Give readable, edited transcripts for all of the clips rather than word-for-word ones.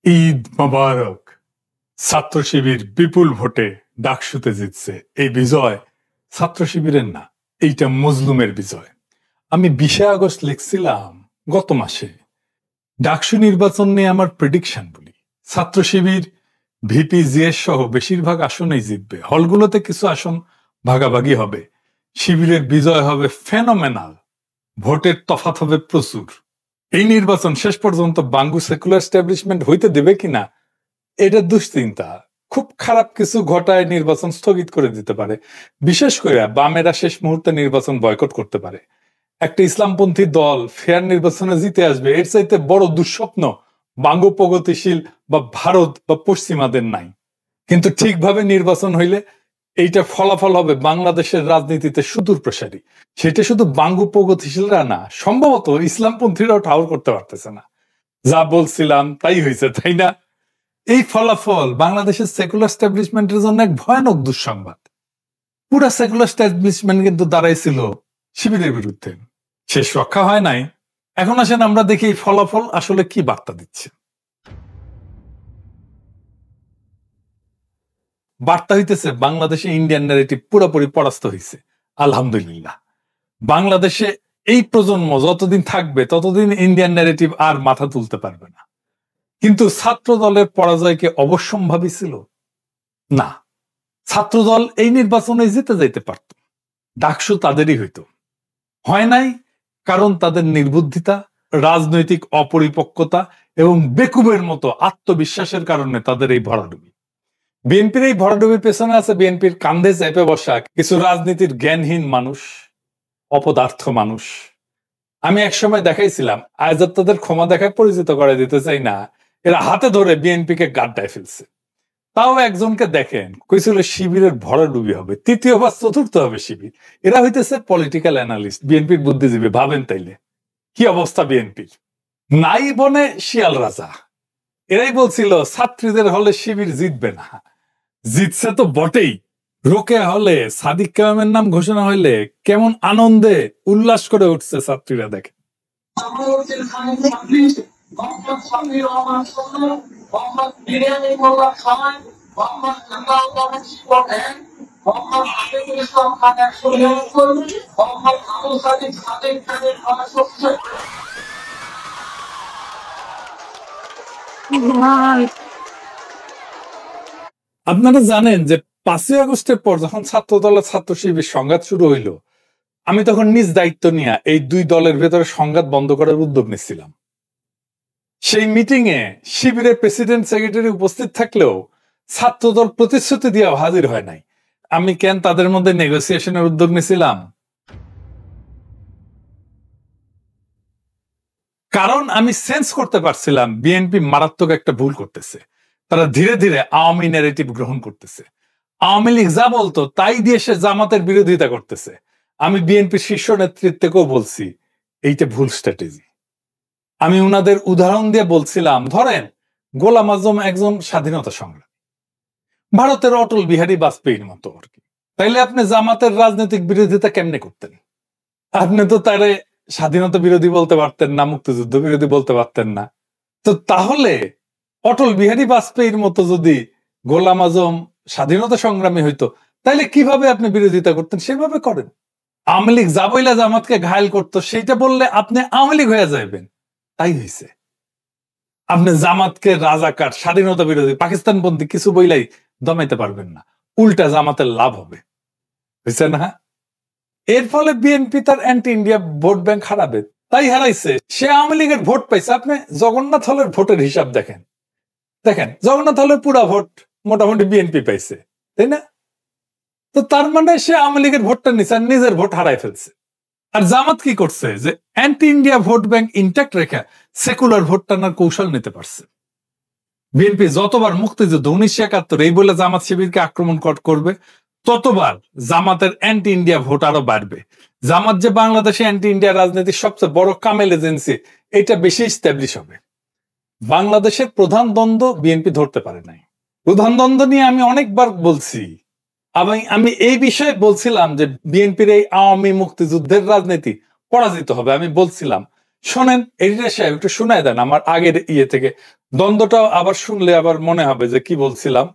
ঈদ মোবারক। ছাত্র শিবির বিপুল ভোটে ডাকসুতে জিতছে। এই বিজয় ছাত্র শিবিরের না, এইটা মজলুমের বিজয়। আমি 20 আগস্ট লিখছিলাম গত মাসে, ডাকসু নির্বাচন নিয়ে আমার প্রেডিকশন বলি, ছাত্র শিবির ভিপি জিএস সহ বেশিরভাগ আসনেই জিতবে। হলগুলোতে কিছু আসন ভাগাভাগি হবে। শিবিরের বিজয় হবে ফেনোমেনাল, ভোটের তফাৎ হবে প্রচুর। এই নির্বাচন শেষ পর্যন্ত বাঙ্গু সেকুলার এস্টাবলিশমেন্ট হইতে দেবে কিনা এটা দুশ্চিন্তা। খুব খারাপ কিছু ঘটায় নির্বাচন স্থগিত করে দিতে পারে। বিশেষ করে বামেরা শেষ মুহূর্তে নির্বাচন বয়কট করতে পারে। একটা ইসলামপন্থী দল ফেয়ার নির্বাচনে জিতে আসবে, এর চাইতে বড় দুঃস্বপ্ন বাঙ্গু প্রগতিশীল বা ভারত বা পশ্চিমাদের নাই। কিন্তু ঠিকভাবে নির্বাচন হইলে এইটা ফলাফল হবে বাংলাদেশের রাজনীতিতে সুদূর প্রসারী। সেটা শুধু বাঙ্গু প্রগতিশীলরা না, সম্ভবত ইসলামপন্থীরাও ঠাউর করতে পারতেছে না। যা বলছিলাম তাই হয়েছে, তাই না? এই ফলাফল বাংলাদেশের সেকুলার এস্টাবলিশমেন্টের জন্য এক ভয়ানক দুঃসংবাদ। পুরা সেকুলার এস্টাবলিশমেন্ট কিন্তু দাঁড়াইছিল শিবিরের বিরুদ্ধে। শেষ রক্ষা হয় নাই। এখন আসেন আমরা দেখি এই ফলাফল আসলে কি বার্তা দিচ্ছে। বার্তা হইতেছে বাংলাদেশে ইন্ডিয়ান ন্যারেটিভ পুরোপুরি পরাস্ত হয়েছে। আলহামদুলিল্লাহ। বাংলাদেশে এই প্রজন্ম যতদিন থাকবে ততদিন ইন্ডিয়ান ন্যারেটিভ আর মাথা তুলতে পারবে না। কিন্তু ছাত্র দলের পরাজয়কে অবশ্যম্ভাবী ছিল না। ছাত্রদল এই নির্বাচনে জিতে যাইতে পারত, ডাকসু তাদেরই হইতো। হয় নাই কারণ তাদের নির্বুদ্ধিতা, রাজনৈতিক অপরিপক্কতা এবং বেকুবের মতো আত্মবিশ্বাসের কারণে তাদের এই ভরাডুবি। বিএনপির এই ভরাডুবির পেছনে আছে বিএনপির কান্ধে চেপে বসা কিছু রাজনীতির জ্ঞানহীন মানুষ, অপদার্থ মানুষ। আমি একসময় দেখাইছিলাম, আজ আর তাদের ক্ষমা দেখায় পরিচিত করে দিতে চাই না, এরা হাতে ধরে বিএনপিকে গাড্ডায় ফেলছে। তাও একজনকে দেখেন কইছিল শিবিরের ভরাডুবি হবে, তৃতীয় বা চতুর্থ হবে শিবির। এরা হইতেছে পলিটিক্যাল অ্যানালিস্ট, বিএনপির বুদ্ধিজীবী। ভাবেন তাইলে কি অবস্থা বিএনপির। নাই বনে শিয়াল রাজা। এরাই বলছিল ছাত্রীদের হলে শিবির জিতবে না, জিতছে তো বটেই। রোকেয়া হলে সাদিক কালামের নাম ঘোষণা হইলে কেমন আনন্দে উল্লাস করে উঠছে ছাত্রীরা, দেখে। আপনারা জানেন যে 5ই আগস্টের পর যখন ছাত্র দলের ছাত্র শিবির সংঘাত শুরু হইল, আমি তখন নিজ দায়িত্ব নিয়ে এই দুই দলের ভেতরে সংঘাত বন্ধ করার উদ্যোগ নিচ্ছিলাম। সেই মিটিং এ শিবিরের প্রেসিডেন্ট সেক্রেটারি উপস্থিত থাকলেও ছাত্রদল প্রতিশ্রুতি দিয়ে হাজির হয় নাই। আমি কেন তাদের মধ্যে নেগোসিয়েশনের উদ্যোগ নিয়েছিলাম? কারণ আমি সেন্স করতে পারছিলাম বিএনপি মারাত্মক একটা ভুল করতেছে। তারা ধীরে ধীরে আওয়ামী ন্যারেটিভ গ্রহণ করতেছে। আওয়ামী লীগ যা বলতো তাই দিয়ে সে জামাতের বিরোধিতা করতেছে। আমি বিএনপির শীর্ষ নেতৃত্বকেও বলছি এইটা ভুল স্ট্র্যাটেজি। আমি উনাদের উদাহরণ দিয়ে বলছিলাম, ধরেন গোলাম আজম একজন স্বাধীনতা সংগ্রামী, ভারতের অটল বিহারী বাজপেয়ীর মতো আর কি। তাইলে আপনি জামাতের রাজনৈতিক বিরোধিতা কেমনে করতেন? আপনি তো তারে স্বাধীনতা বিরোধী বলতে পারতেন না, মুক্তিযুদ্ধ বিরোধী বলতে পারতেন না। তো তাহলে অটল বিহারী বাজপেয়ীর মতো যদি গোলাম আজম স্বাধীনতা সংগ্রামী হইতো, তাইলে কিভাবে আপনি বিরোধিতা করতেন? সেভাবে করেন। আওয়ামী লীগ যা বইলা জামাতকে ঘায়ল করতো সেইটা বললে আপনি আওয়ামী লীগ হয়ে যাবেন। তাই হয়েছে। আপনি জামাতকে রাজাকার, স্বাধীনতা বিরোধী, পাকিস্তানপন্থী কিছু বইলাই দমাইতে পারবেন না। উল্টা জামাতের লাভ হবে, বুঝছে না? এর ফলে বিএনপি তার অ্যান্টি ইন্ডিয়া ভোট ব্যাংক হারাবে। তাই হারাইছে। সে আওয়ামী লীগের ভোট পাইছে। আপনি জগন্নাথ হলের ভোটের হিসাব দেখেন, দেখেন জগন্নাথ হলের পুরা ভোট মোটামুটি বিএনপি পাইছে, তাই না? তো তার মানে সে আওয়ামী লীগের ভোটটা নিছে আর নিজের ভোট হারাই ফেলছে। আর জামাত কি করছে, যে anti India vote bank intact রেখে সেকুলার ভোট টানার কৌশল নিতে পারছে। বিএনপি যতবার মুক্তিযুদ্ধ 1971 এই বলে জামাত শিবিরকে আক্রমণ করবে, ততবার জামাতের অ্যান্টি ইন্ডিয়া ভোট আরো বাড়বে। জামাত যে বাংলাদেশে অ্যান্টি ইন্ডিয়া রাজনীতির সবচেয়ে বড় কামেল এজেন্সি, এটা বেশি স্ট্যাবলিশ হবে। বাংলাদেশের প্রধান দ্বন্দ্ব বিএনপি ধরতে পারে নাই। প্রধান দ্বন্দ্ব নিয়ে আমি অনেকবার বলছি। আমি এই বিষয়ে বলছিলাম যে বিএনপির এই আওয়ামী মুক্তিযুদ্ধের রাজনীতি পরাজিত হবে। আমি বলছিলাম শোনেন এডিটর সাহেব, একটু শোনায় দেন আমার আগের ইয়ে থেকে, দ্বন্দ্বটা আবার শুনলে আবার মনে হবে যে কি বলছিলাম।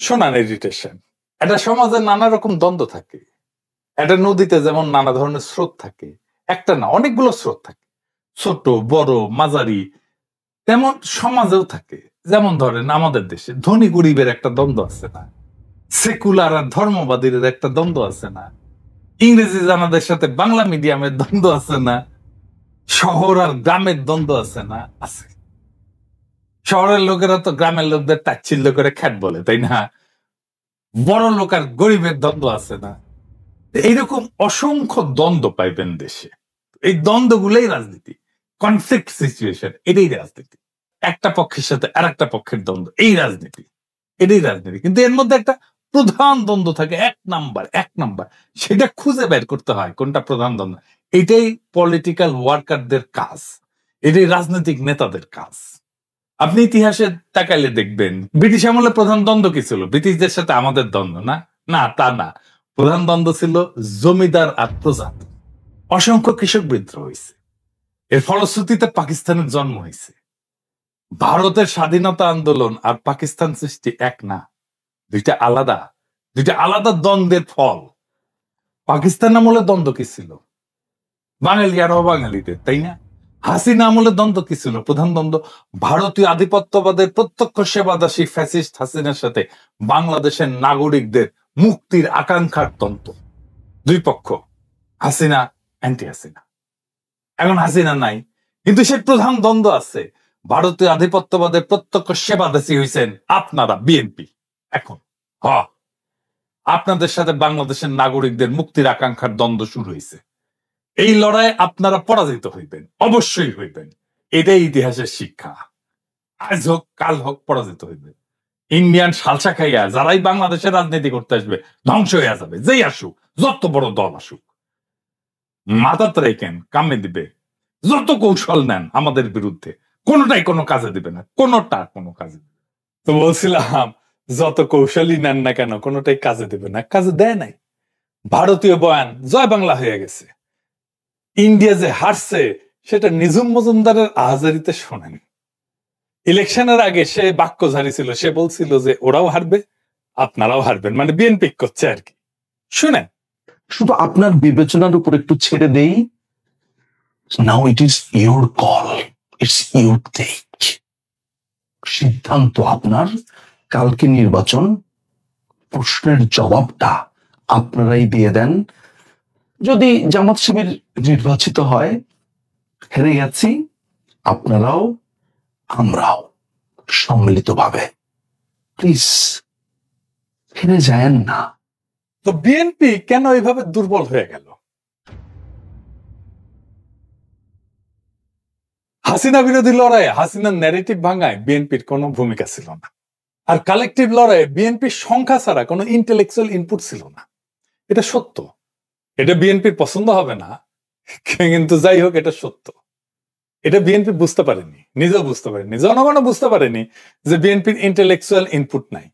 শোনান এডিটর সাহেব। একটা সমাজে নানা রকম দ্বন্দ্ব থাকে। একটা নদীতে যেমন নানা ধরনের স্রোত থাকে, একটা না অনেকগুলো স্রোত থাকে, ছোট বড় মাঝারি, তেমন সমাজেও থাকে। যেমন ধরেন আমাদের দেশে ধনী গরিবের একটা দ্বন্দ্ব আছে না, সেকুলার আর ধর্মবাদীর একটা দ্বন্দ্ব আছে না, ইংরেজি জানাদের সাথে বাংলা মিডিয়ামের দ্বন্দ্ব আছে না, শহর আর গ্রামের দ্বন্দ্ব আছে না? আছে। শহরের লোকেরা তো গ্রামের লোকদের তাচ্ছিল্য করে খ্যাট বলে, তাই না? বড় লোক আর গরিবের দ্বন্দ্ব আছে না? এইরকম অসংখ্য দ্বন্দ্ব পাইবেন দেশে। এই দ্বন্দ্বগুলোই রাজনীতি, কনফ্লিক্ট সিচুয়েশন, এটাই রাজনীতি। একটা পক্ষের সাথে আর একটা পক্ষের দ্বন্দ্ব, এই রাজনীতি, এটাই রাজনীতি। কিন্তু এর মধ্যে একটা প্রধান দ্বন্দ্ব থাকে, এক নাম্বার, সেটা খুঁজে বের করতে হয় কোনটা প্রধান দ্বন্দ্ব। এটাই পলিটিক্যাল ওয়ার্কারদের কাজ, এটাই রাজনৈতিক নেতাদের কাজ। আপনি ইতিহাসে তাকাইলে দেখবেন ব্রিটিশ আমলে প্রধান দ্বন্দ্ব কি ছিল? ব্রিটিশদের সাথে আমাদের দ্বন্দ্ব না, না তা না। প্রধান দ্বন্দ্ব ছিল জমিদার আর প্রজা। অসংখ্য কৃষক বিদ্রোহ হয়েছে, এর ফলশ্রুতিতে পাকিস্তানের জন্ম হয়েছে। ভারতের স্বাধীনতা আন্দোলন আর পাকিস্তান সৃষ্টি এক না, দুইটা আলাদা দ্বন্দ্বের ফল। পাকিস্তান আমলে দ্বন্দ্ব কি ছিল? বাঙালি আর অবাঙালিদের, তাই না? হাসিনা আমলে দ্বন্দ্ব কি ছিল? প্রধান দ্বন্দ্ব ভারতীয় আধিপত্যবাদের প্রত্যক্ষ সেবাদাসী ফ্যাসিস্ট হাসিনার সাথে বাংলাদেশের নাগরিকদের মুক্তির আকাঙ্ক্ষার দ্বন্দ্ব। দুই পক্ষ, হাসিনা অ্যান্টি হাসিনা। এখন হাসিনা নাই, কিন্তু সে প্রধান দ্বন্দ্ব আছে। ভারতীয় আধিপত্যবাদের প্রত্যক্ষ সেবাদাসী হয়েছেন আপনারা, বিএনপি। এখন আপনাদের সাথে বাংলাদেশের নাগরিকদের মুক্তির আকাঙ্ক্ষার দ্বন্দ্ব শুরু হয়েছে। এই লড়াই আপনারা পরাজিত হইবেন, অবশ্যই হইবেন। এটাই ইতিহাসের শিক্ষা। আজ হোক কাল হোক পরাজিত হইবে। ইন্ডিয়ান সালসা খাইয়া যারাই বাংলাদেশের রাজনীতি করতে আসবে ধ্বংস হইয়া যাবে, যেই আসুক, যত বড় দল আসুক। মাথাতে রেখেন, কামে দিবে। যত কৌশল নেন আমাদের বিরুদ্ধে, কোনোটাই কোনো কাজে দিবে না, কোনোটা কোনো কাজে দিবে। তো বলছিলাম যত কৌশলই নেন না কেন কোনোটাই কাজে দিবে না, কাজে দেয় নাই। ভারতীয় বয়ান জয় বাংলা হয়ে গেছে। ইন্ডিয়া যে হারছে সেটা নিজুম মজুমদারের আহাজারিতে শোনেন। ইলেকশনের আগে সে বাক্য ঝাড়ি ছিল, সে বলছিল যে ওরাও হারবে আপনারাও হারবেন, মানে বিএনপি করছে আর কি। শুনেন, শুধু আপনার বিবেচনার উপর একটু ছেড়ে দেই। Now it is your call, it's your take. সিদ্ধান্ত আপনার। কালকে নির্বাচন, প্রশ্নের জবাবটা আপনারাই দিয়ে দেন। যদি জামাত শিবির নির্বাচিত হয়, হেরে গেছি, আপনারাও আমরাও সম্মিলিতভাবে। প্লিজ হেরে যায়েন না। তো বিএনপি কেন এইভাবে দুর্বল হয়ে গেল? হাসিনা বিরোধী লড়াইয়ে, হাসিনার ন্যারেটিভ ভাঙায় বিএনপির কোনো ভূমিকা ছিল না। আর কালেকটিভ লড়াইয়ে বিএনপির সংখ্যা ছাড়া কোনো ইন্টেলেকচুয়াল ইনপুট ছিল না। এটা সত্য। এটা বিএনপির পছন্দ হবে না, কিন্তু যাই হোক এটা সত্য। এটা বিএনপি বুঝতে পারেনি, নিজেও বুঝতে পারেনি, জনগণও বুঝতে পারেনি যে বিএনপির ইন্টেলেকচুয়াল ইনপুট নাই।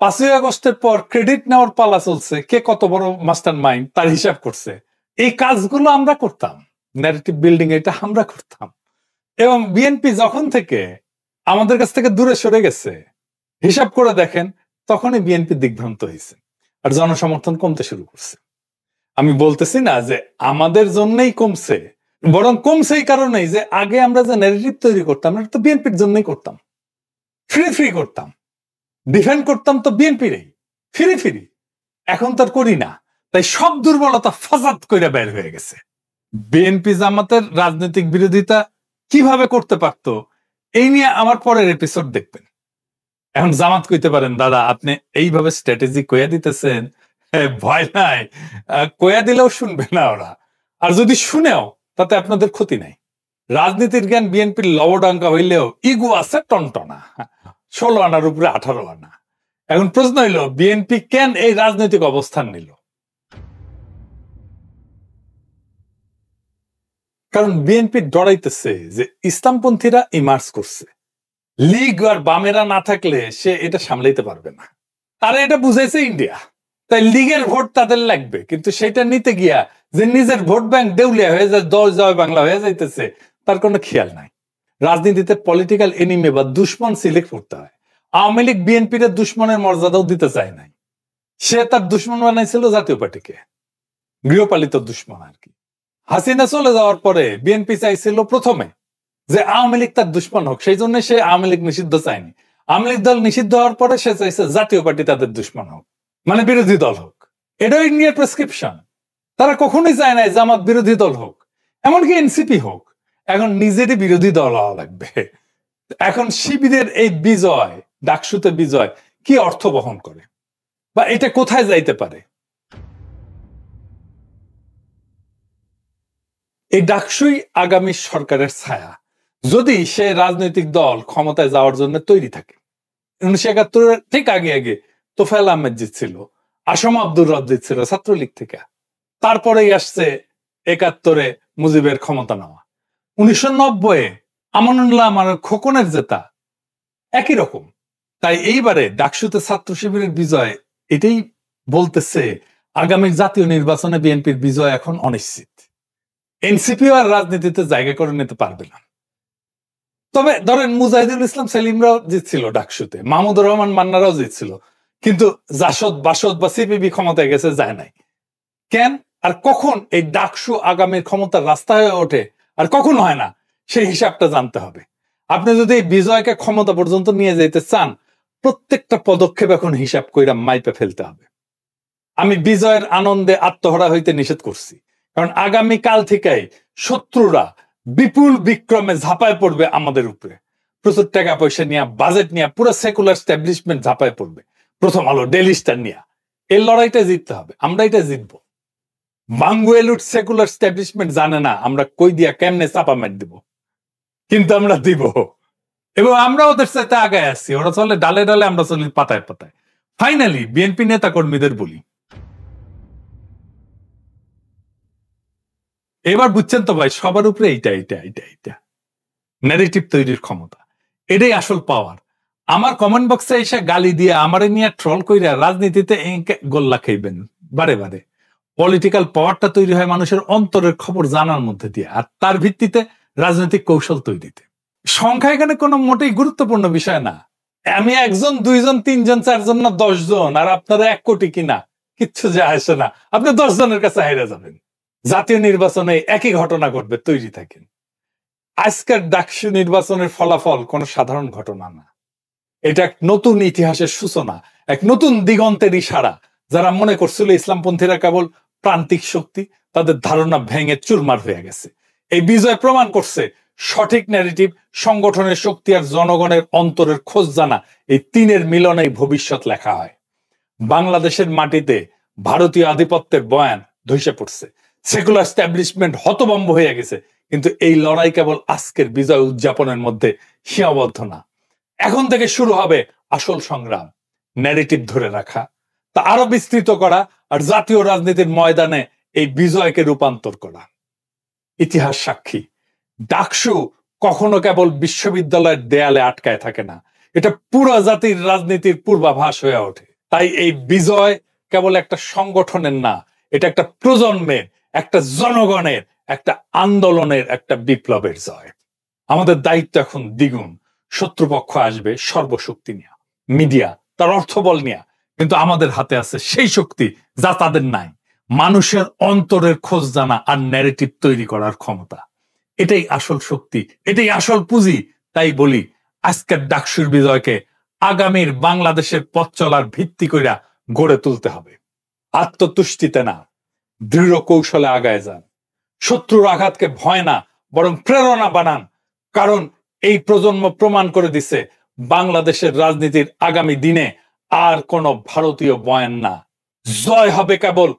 5ই আগস্টের পর ক্রেডিট নেওয়ার পালা চলছে, কে কত বড় মাস্টার মাইন্ড তার হিসাব করছে। এই কাজগুলো আমরা করতাম, ন্যারেটিভ বিল্ডিং এটা আমরা করতাম। এবং বিএনপি যখন থেকে আমাদের কাছ থেকে দূরে সরে গেছে, হিসাব করে দেখেন, তখনই বিএনপি দিগ্ভ্রান্ত হয়েছে আর জনসমর্থন কমতে শুরু করছে। আমি বলতেছি না যে আমাদের জন্যই কমছে, বরং কমছে এই কারণেই যে আগে আমরা যে ন্যারেটিভ তৈরি করতাম এটা তো বিএনপির জন্যই করতাম, ফ্রি করতাম, ডিফেন্ড করতাম তো বিএনপিরই ফ্রি। এখন তার করি না, তাই সব দুর্বলতা ফাজাত করে বের হয়ে গেছে। বিএনপি জামাতের রাজনৈতিক বিরোধিতা কিভাবে করতে পারত এই নিয়ে আমার পরের এপিসোড দেখবেন। এখন জামাত কইতে পারেন, দাদা আপনি এইভাবে স্ট্র্যাটেজি কইয়া দিতেছেন, ভয় নাই, কইয়া দিলেও শুনবে না ওরা, আর যদি শুনেও তাতে আপনাদের ক্ষতি নাই। রাজনীতির জ্ঞান বিএনপির লবডাঙ্কা হইলেও ইগো আছে টনটনা, 16 আনার উপরে 18 আনা। এখন প্রশ্ন হইল বিএনপি কেন এই রাজনৈতিক অবস্থান নিল? কারণ বিএনপি ডরাইতেছে যে ইসলামপন্থীরা ইমার্জ করছে, লীগ আর বামেরা না থাকলে সে এটা সামলাইতে পারবে না। তারা এটা বুঝাইছে ইন্ডিয়া, তাই লীগের ভোট তাদের লাগবে, কিন্তু সেটা নিতে গিয়া যে নিজের ভোট ব্যাংক দেউলিয়া হয়ে যায়, 10 জয় বাংলা হয়ে যাইতেছে, তার কোনো খেয়াল নাই। রাজনীতিতে পলিটিক্যাল এনিমি বা দুশ্মন সিলেক্ট করতে হয়। আওয়ামী লীগ বিএনপির দুশ্মনের মর্যাদাও দিতে চায় নাই। সে তার দুশ্মন বানাইছিল জাতীয় পার্টিকে, গৃহপালিত দুশ্মন আর কি। হাসিনা চলে যাওয়ার পরে বিএনপি চাইছিল প্রথমে যে আওয়ামী লীগ তার দুশ্মন হোক, সেই জন্য সে আওয়ামী লীগ নিষিদ্ধ চায়নি। আওয়ামী লীগ দল নিষিদ্ধ হওয়ার পরে সে চাইছে জাতীয় পার্টি তাদের দুশ্মন হোক, মানে বিরোধী দল হোক। এটাও ইন্ডিয়ার প্রেসক্রিপশন। তারা কখনোই চায় না জামাত বিরোধী দল হোক, এমনকি এনসিপি হোক। এখন নিজেরই বিরোধী দল হওয়া লাগবে। এখন শিবিরের এই বিজয়, ডাকসুতে বিজয় কি অর্থ বহন করে বা এটা কোথায় যাইতে পারে? এই ডাকসুই আগামী সরকারের ছায়া, যদি সে রাজনৈতিক দল ক্ষমতায় যাওয়ার জন্য তৈরি থাকে। 1971 ঠিক আগে আগে তোফায়েল আহমেদ জিতছিল, আসম আব্দুর রব জিতছিল ছাত্রলীগ থেকে। তারপরেই আসছে 71-এ মুজিবের ক্ষমতা নেওয়া। 1990-এ আমানুল্লাহ আমার খোকনের জেতা একই রকম। তাই এইবারে ডাকসুতে ছাত্র শিবিরের বিজয় এটাই বলতেছে আগামী জাতীয় নির্বাচনে বিএনপির বিজয় এখন অনিশ্চিত। এনসিপিও আর রাজনীতিতে জায়গা করে নিতে পারবে না। তবে ধরেন মুজাহিদুল ইসলাম সেলিমরাও জিতছিল ডাকসুতে, মাহমুদুর রহমান মান্নারাও জিতছিল, কিন্তু জাসদ বাসদ বা সিপিবি ক্ষমতায় গেছে, যায় নাই কেন? আর কখন এই ডাকসু আগামীর ক্ষমতার রাস্তা হয়ে ওঠে আর কখন হয় না, সেই হিসাবটা জানতে হবে। আপনি যদি এই বিজয়কে ক্ষমতা পর্যন্ত নিয়ে যেতে চান, প্রত্যেকটা পদক্ষেপ এখন হিসাব কইরা মাইপে ফেলতে হবে। আমি বিজয়ের আনন্দে আত্মহারা হইতে নিষেধ করছি, কারণ আগামী কাল থেকেই শত্রুরা বিপুল বিক্রমে ঝাঁপায় পড়বে আমাদের উপরে। প্রচুর টাকা পয়সা নিয়ে, বাজেট নিয়ে, পুরো সেকুলার স্ট্যাবলিশমেন্ট ঝাঁপায় পড়বে। প্রথম আলো, ডেইলি স্টার নিয়ে এই লড়াইটা জিততে হবে, আমরা এটা জিতবো। বাঙ্গুয়েলুট সেকুলার স্ট্যাবলিশমেন্ট জানে না আমরা কই দিয়া কেমনে চাপা মার দিব, কিন্তু আমরা দিব, এবং আমরা ওদের সাথে আগায় আসছি। ওরা চলে ডালে ডালে, আমরা চলি পাতায় পাতায়। ফাইনালি বিএনপি নেতা কর্মীদের বলি, এবার বুঝছেন তো ভাই, সবার উপরে এইটা ন্যারেটিভ তৈরির ক্ষমতা, এটাই আসল পাওয়ার। আমার কমেন্ট বক্সে এসে গালি দিয়ে আমারে নিয়ে ট্রল কইরা রাজনীতিতে গোল্লা খাইবেন বারে বারে। পলিটিক্যাল পাওয়ারটা তৈরি হয় মানুষের অন্তরের খবর জানার মধ্যে দিয়ে, আর তার ভিত্তিতে রাজনৈতিক কৌশল তৈরিতে। সংখ্যা এখানে কোনো মোটেই গুরুত্বপূর্ণ বিষয় না। আমি 1 জন 2 জন 3 জন 4 জন না 10 জন, আর আপনারা 1 কোটি কিনা কিচ্ছু যায় আসে না। আপনি 10 জনের কাছে হাইরা যাবেন। জাতীয় নির্বাচনে একই ঘটনা ঘটবে, তৈরি থাকেন। আজকের ডাকসু নির্বাচনের ফলাফল কোনো সাধারণ ঘটনা না, এটা এক নতুন ইতিহাসের সূচনা, এক নতুন দিগন্তের ইশারা। যারা মনে করছিল ইসলামপন্থীরা কেবল প্রান্তিক শক্তি, তাদের ধারণা ভেঙে চুরমার হয়ে গেছে। এই বিজয় প্রমাণ করছে সঠিক ন্যারেটিভ, সংগঠনের শক্তি আর জনগণের অন্তরের খোঁজ জানা, এই তিনের মিলনেই ভবিষ্যৎ লেখা হয়। বাংলাদেশের মাটিতে ভারতীয় আধিপত্যের বয়ান ধসে পড়ছে, সেকুলার এস্টাবলিশমেন্ট হতভম্ব হয়ে গেছে, কিন্তু এই লড়াই কেবল আজকের বিজয় উদযাপনের মধ্যে সীমাবদ্ধ না। এখন থেকে শুরু হবে আসল সংগ্রাম, ন্যারেটিভ ধরে রাখা, তা আরো বিস্তৃত করা, আর জাতীয় রাজনীতির ময়দানে এই বিজয়কে রূপান্তর করা। ইতিহাস সাক্ষী, ডাকসু কখনো কেবল বিশ্ববিদ্যালয়ের দেয়ালে আটকায় থাকে না, এটা পুরো জাতির রাজনীতির পূর্বাভাস হয়ে ওঠে। তাই এই বিজয় কেবল একটা সংগঠনের না, এটা একটা প্রজন্মের, একটা জনগণের, একটা আন্দোলনের, একটা বিপ্লবের জয়। আমাদের দায়িত্ব এখন দ্বিগুণ। শত্রুপক্ষ আসবে সর্বশক্তি নিয়ে, মিডিয়া তার অর্থবল নিয়ে, কিন্তু আমাদের হাতে আছে সেই শক্তি যা তাদের নাই, মানুষের অন্তরের খোঁজ জানা আর ন্যারেটিভ তৈরি করার ক্ষমতা। এটাই আসল শক্তি, এটাই আসল পুঁজি। তাই বলি, আজকের ডাকসুর বিজয়কে আগামীর বাংলাদেশের পথ চলার ভিত্তি কইরা গড়ে তুলতে হবে। আত্মতুষ্টিতে না, দৃঢ় কৌশলে আগায় যান। শত্রুর আঘাতকে ভয় না, বরং প্রেরণা বানান। কারণ এই প্রজন্ম প্রমাণ করে দিছে, বাংলাদেশের রাজনীতির আগামী দিনে আর কোন ভারতীয় বয়ান না, জয় হবে কেবল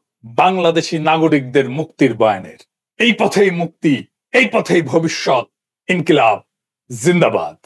বাংলাদেশী নাগরিকদের মুক্তির বয়ানের। এই পথেই মুক্তি, এই পথেই ভবিষ্যৎ। ইনকিলাব জিন্দাবাদ।